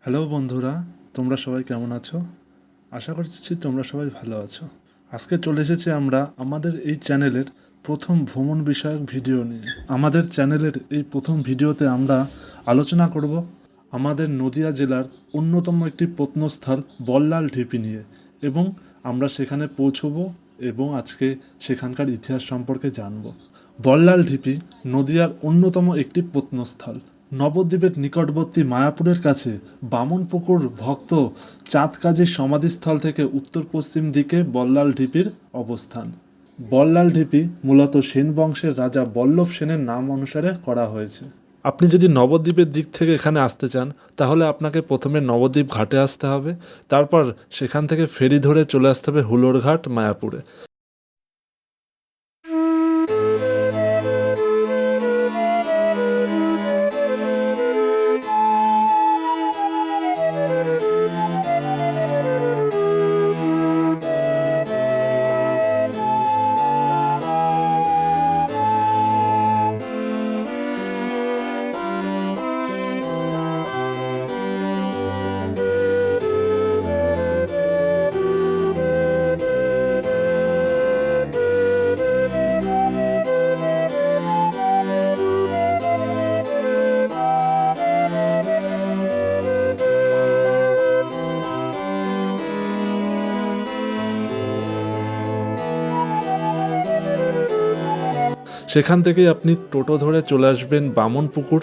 Hello বন্ধুরা, তোমরা সবাই কেমন আছো? আশা করছি তোমরা সবাই ভালো আছো। আজকে চলে এসেছি আমরা আমাদের এই চ্যানেলের প্রথম ভ্রমণ বিষয়ক ভিডিও নিয়ে। আমাদের চ্যানেলের এই প্রথম ভিডিওতে আমরা আলোচনা করব আমাদের নদিয়া জেলার অন্যতম একটি প্রত্নস্থল বল্লাল ঢিপি নিয়ে, এবং আমরা সেখানে পৌঁছবো এবং আজকে সেখানকার ইতিহাস সম্পর্কে জানব। বল্লাল ঢিপি নদিয়ার অন্যতম একটি প্রত্নস্থল। নবদ্বীপের নিকটবর্তী মায়াপুরের কাছে বামনপুকুর ভক্ত চাঁদ কাজীর সমাধিস্থল থেকে উত্তর পশ্চিম দিকে বল্লাল ঢিপির অবস্থান। বল্লাল ঢিপি মূলত সেন বংশের রাজা বল্লভ সেনের নাম অনুসারে করা হয়েছে। আপনি যদি নবদ্বীপের দিক থেকে এখানে আসতে চান তাহলে আপনাকে প্রথমে নবদ্বীপ ঘাটে আসতে হবে, তারপর সেখান থেকে ফেরি ধরে চলে আসতে হবে হুলোরঘাট মায়াপুরে। সেখান থেকেই আপনি টোটো ধরে চলে আসবেন বামনপুকুর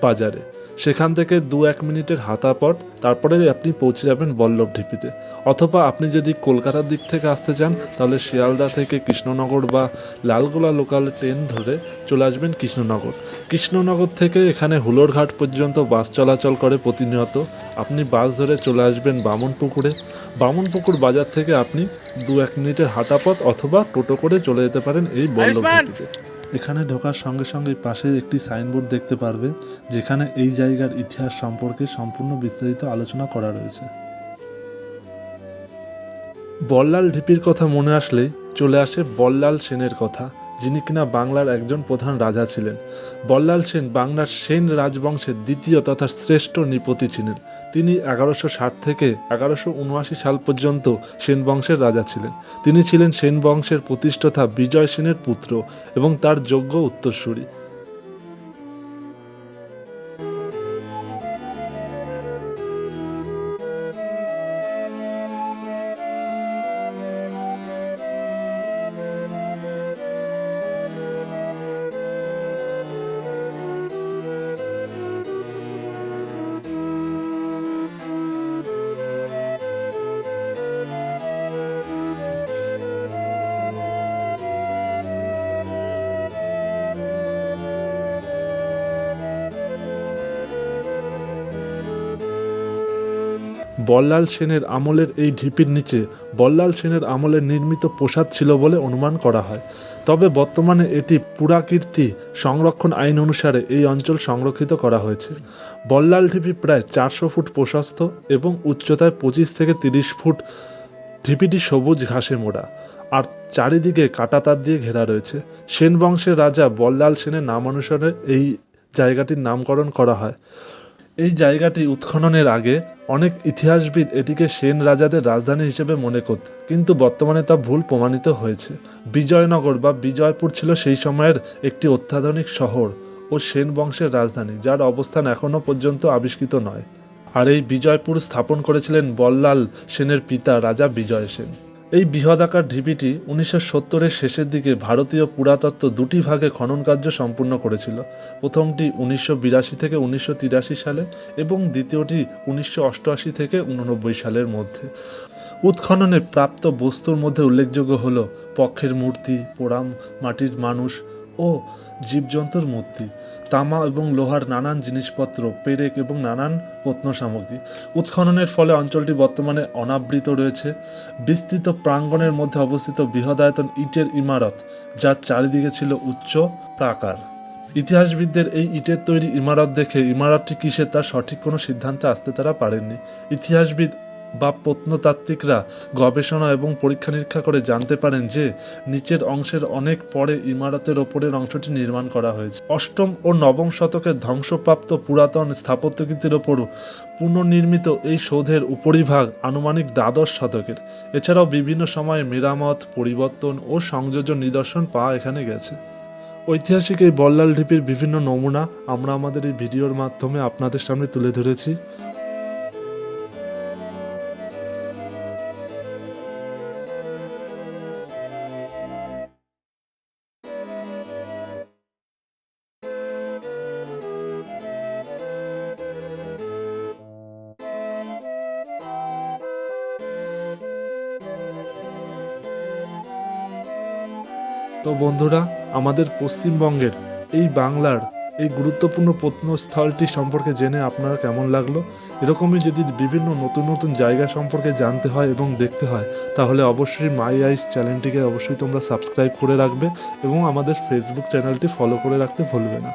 বাজারে। সেখান থেকে 2-1 মিনিটের হাঁটা পথ, তারপরে আপনি পৌঁছে যাবেন বল্লভ ঢিপিতে। অথবা আপনি যদি কলকাতার দিক থেকে আসতে চান তাহলে শিয়ালদা থেকে কৃষ্ণনগর বা লালগোলা লোকাল ট্রেন ধরে চলে আসবেন কৃষ্ণনগর। কৃষ্ণনগর থেকে এখানে হুলোরঘাট পর্যন্ত বাস চলাচল করে প্রতিনিয়ত। আপনি বাস ধরে চলে আসবেন বামনপুকুরে। বামনপুকুর বাজার থেকে আপনি 2-1 মিনিটের হাঁটা পথ অথবা টোটো করে চলে যেতে পারেন এই বল্লভ ঢিপিতে। এখানে ঢোকার সঙ্গে সঙ্গে পাশে একটি সাইনবোর্ড দেখতে পারবে, যেখানে এই জায়গার ইতিহাস সম্পর্কে সম্পূর্ণ বিস্তারিত আলোচনা করা রয়েছে। বল্লাল ঢিপির কথা মনে আসলেই চলে আসে বল্লাল সেনের কথা, যিনি কিনা বাংলার একজন প্রধান রাজা ছিলেন। বল্লাল সেন বাংলার সেন রাজবংশের দ্বিতীয় তথা শ্রেষ্ঠ নৃপতি ছিলেন। তিনি 1160 থেকে 1179 সাল পর্যন্ত সেন বংশের রাজা ছিলেন। তিনি ছিলেন সেন বংশের প্রতিষ্ঠাতা বিজয় সেনের পুত্র এবং তার যোগ্য উত্তরসূরি। বল্লাল সেনের আমলের এই ঢিপির নিচে বল্লাল সেনের আমলের নির্মিত প্রাসাদ ছিল বলে অনুমান করা হয়। তবে বর্তমানে এটি পুরাকীর্তি সংরক্ষণ আইন অনুসারে এই অঞ্চল সংরক্ষিত করা হয়েছে। বল্লাল ঢিপি প্রায় 400 ফুট প্রশস্ত এবং উচ্চতায় 25 থেকে 30 ফুট। ঢিপিটি সবুজ ঘাসে মোড়া আর চারিদিকে কাঁটাতার দিয়ে ঘেরা রয়েছে। সেন বংশের রাজা বল্লাল সেনের নাম অনুসারে এই জায়গাটির নামকরণ করা হয়। এই জায়গাটি উৎখননের আগে অনেক ইতিহাসবিদ এটিকে সেন রাজাদের রাজধানী হিসেবে মনে করত, কিন্তু বর্তমানে তা ভুল প্রমাণিত হয়েছে। বিজয়নগর বা বিজয়পুর ছিল সেই সময়ের একটি অত্যাধুনিক শহর ও সেন বংশের রাজধানী, যার অবস্থান এখনও পর্যন্ত আবিষ্কৃত নয়। আর এই বিজয়পুর স্থাপন করেছিলেন বল্লাল সেনের পিতা রাজা বিজয় সেন। এই বৃহদাকার ঢিপিটি 1970-এর শেষের দিকে ভারতীয় পুরাতত্ত্ব দুটি ভাগে খনন কার্য সম্পূর্ণ করেছিল। প্রথমটি 1982 থেকে 1983 সালে এবং দ্বিতীয়টি 1988 থেকে 1989 সালের মধ্যে। উৎখননে প্রাপ্ত বস্তুর মধ্যে উল্লেখযোগ্য হল পক্ষের মূর্তি, পোড়াম মাটির মানুষ ও জীবজন্তুর মূর্তি, তামা এবং লোহার নানান জিনিসপত্র, পেরেক এবং নানান প্রত্ন সামগ্রী। উৎখননের ফলে অঞ্চলটি বর্তমানে অনাবৃত রয়েছে। বিস্তৃত প্রাঙ্গণের মধ্যে অবস্থিত বৃহদায়তন ইটের ইমারত, যার চারিদিকে ছিল উচ্চ প্রাকার। ইতিহাসবিদদের এই ইটের তৈরি ইমারত দেখে ইমারতটি কিসের তার সঠিক কোনো সিদ্ধান্তে আসতে তারা পারেননি। ইতিহাসবিদ বা প্রত্নতাত্ত্বিকরা গবেষণা এবং পরীক্ষা নিরীক্ষা করে জানতে পারেন যে নিচের অংশের অনেক পরে ইমারতের ওপরের অংশটি নির্মাণ করা হয়েছে। অষ্টম ও নবম শতকের ধ্বংসপ্রাপ্ত পুরাতন স্থাপত্যকৃতির ওপর পুনর্নির্মিত এই সৌধের উপরিভাগ আনুমানিক দ্বাদশ শতকের। এছাড়াও বিভিন্ন সময়ে মেরামত, পরিবর্তন ও সংযোজন নিদর্শন পাওয়া এখানে গেছে। ঐতিহাসিক এই বল্লাল ঢিপির বিভিন্ন নমুনা আমরা আমাদের এই ভিডিওর মাধ্যমে আপনাদের সামনে তুলে ধরেছি। তো বন্ধুরা, আমাদের পশ্চিমবঙ্গের এই বাংলার এই গুরুত্বপূর্ণ প্রত্নস্থলটি সম্পর্কে জেনে আপনারা কেমন লাগলো? এরকমই যদি বিভিন্ন নতুন নতুন জায়গা সম্পর্কে জানতে হয় এবং দেখতে হয়, তাহলে অবশ্যই মাই আইস চ্যানেলটিকে অবশ্যই তোমরা সাবস্ক্রাইব করে রাখবে এবং আমাদের ফেসবুক চ্যানেলটি ফলো করে রাখতে ভুলবে না।